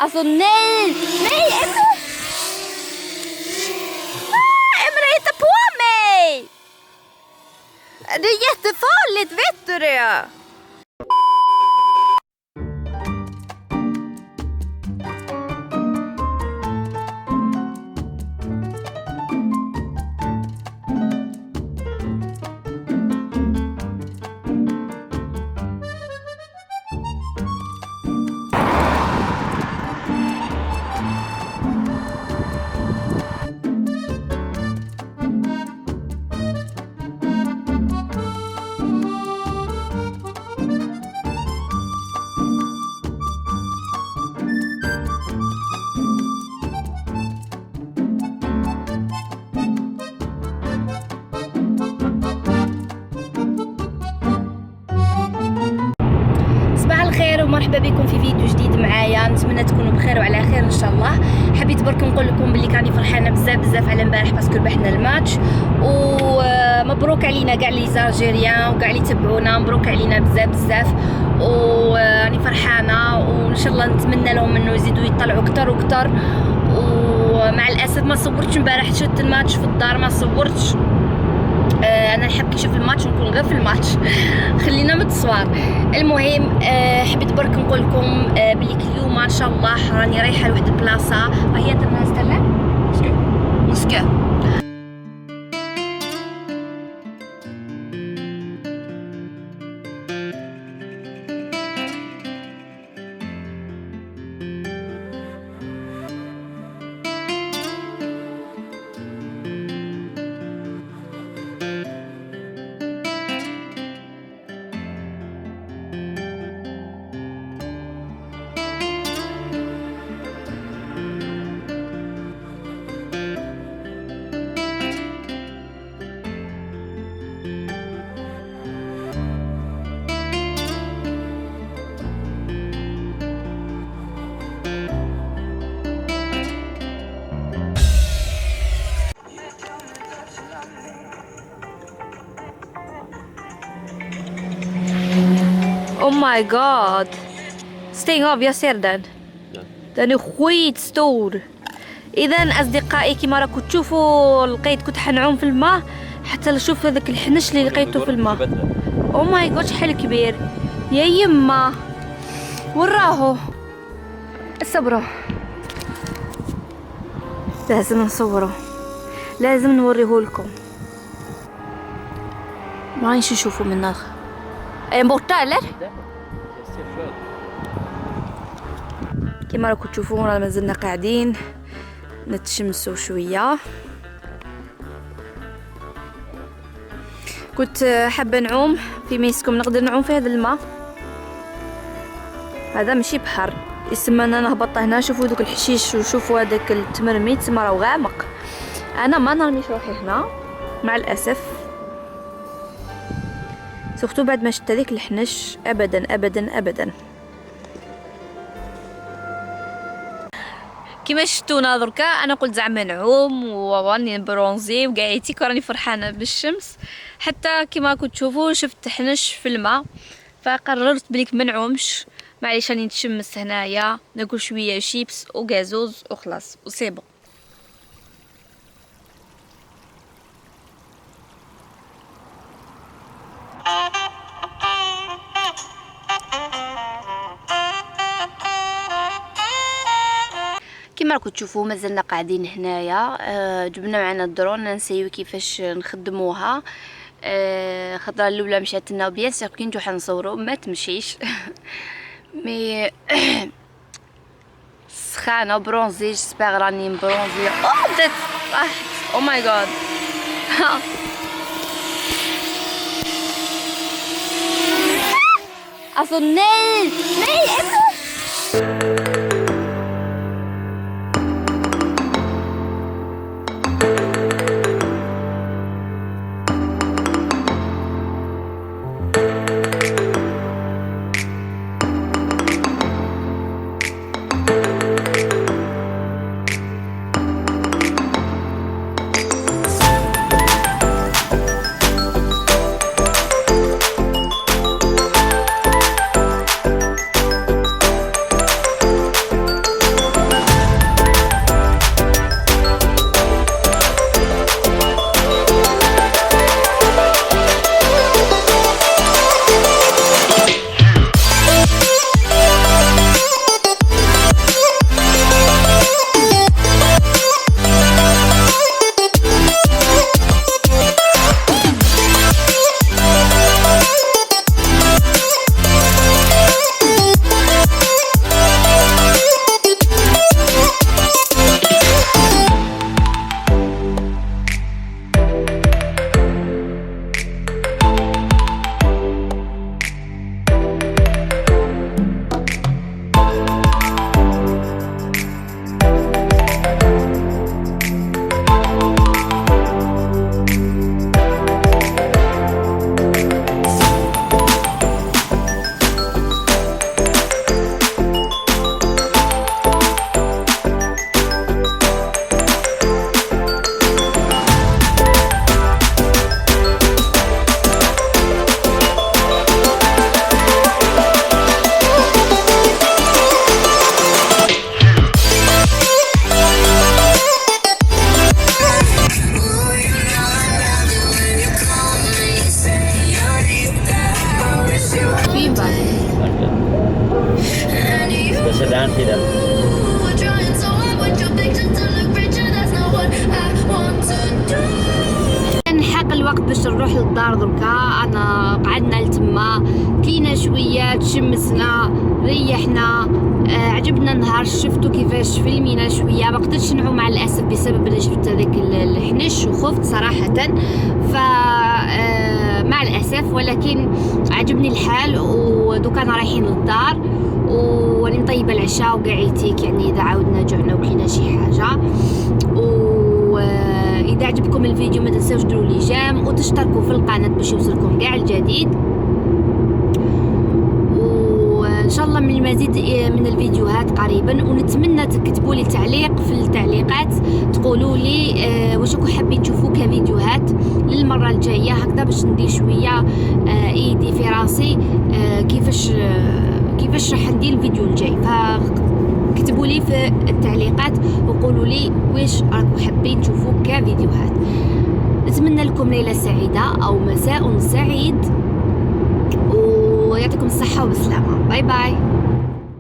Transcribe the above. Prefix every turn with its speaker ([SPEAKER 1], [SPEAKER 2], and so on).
[SPEAKER 1] Alltså nej! Nej, Emre! Emre, hitta på mig! Det är jättefarligt, vet du det? ومرحبا بكم في فيديو جديد معايا. نتمنى تكونوا بخير وعلى خير ان شاء الله. حبيت برك نقول لكم بلي كاني فرحانه بزاف على امبارح باسكو ربحنا الماتش، ومبروك علينا كاع لي زالجيريان وكاع اللي تبعونا، مبروك علينا بزاف وراني فرحانه، وان شاء الله نتمنى لهم انه يزيدوا يطلعوا اكثر واكثر. ومع الاسف ما صورتش امبارح، شفت الماتش في الدار ما صورتش. انا نحب كي نشوف الماتش نكون غير في الماتش خلينا من التصوير. المهم حبيت برك نقول لكم بلي اليوم ان شاء الله راني رايحه لواحد البلاصه وهي درنا ستلا مسكو. Oh my god. Stäng av, jag ser den. Den är skitstor. إذن أصدقائي كما راكم تشوفوا لقيت كنت حنعوم في الماء حتى نشوف هذاك الحنش اللي لقيته في الماء. أو ماي جاد شحال كبير يا يما. وراهو صبروا، لازم نصوره، لازم نوريه لكم. ما رانيش نشوفوا من النار. Är borta eller? كما راكم تشوفون راه مازلنا قاعدين نتشمسوا شويه. كنت حابه نعوم في ميسكم، نقدر نعوم في هذا الماء. هذا ماشي بحر، يسمى انا نهبط هنا. شوفوا دوك الحشيش وشوفوا هذاك التمرميد تما راه غامق. انا ما نرميش روحي هنا مع الاسف، سورتو بعد ما شفت هذيك الحنش. ابدا. كيما شفتونا دركا انا قلت زعما نعوم وراني برونزي وقعيتي راني فرحانه بالشمس. حتى كيما كنت تشوفوا شفت حنش في الماء، فقررت بليك ما نعومش، معليش راني نتشمس هنايا ناكل شويه شيبس وغازوز وخلاص وسيبو. كما راكم تشوفوا مازلنا قاعدين هنايا. جبنا معنا الدرون نسيو كيفاش نخدموها. خطره الاولى مشات لنا بيان سيغ كي نجيو حنصوروا ما تمشيش مي سخانه برونزي. جسبيغ راني مبرونزي. بدات طاحت. او ماي جاد. اصلا ناي
[SPEAKER 2] down for them.
[SPEAKER 1] حق الوقت باش نروح للدار دركا. انا قعدنا لتما كلينا شويه، تشمسنا، ريحنا، عجبنا النهار. شفتوا كيفاش فيلمينا شويه. ما قدرتش نعوم مع الاسف بسبب اللي شفت هذاك الحنش وخفت صراحه، ف مع الاسف، ولكن عجبني الحال. ودوكا انا رايحين للدار وراني مطيبه العشاء وقعيتيك، يعني اذا عاودنا جوعنا وكلينا شي حاجه. إذا عجبكم الفيديو ما تنساوش ديروا لي جيم وتشتركوا في القناة باش يوصلكم كاع الجديد، وإن شاء الله من المزيد من الفيديوهات قريبا. ونتمنى تكتبوا لي تعليق في التعليقات تقولوا لي واش راكم حابين تشوفوا كفيديوهات للمرة الجاية، هكذا باش ندير شوية ايدي في راسي كيفاش راح ندير الفيديو الجاي. كتبوا لي في التعليقات وقولوا لي واش راكم حابين تشوفوا كفيديوهات. نتمنى لكم ليله سعيده او مساء سعيد، ويعطيكم الصحه والسلامه. باي باي.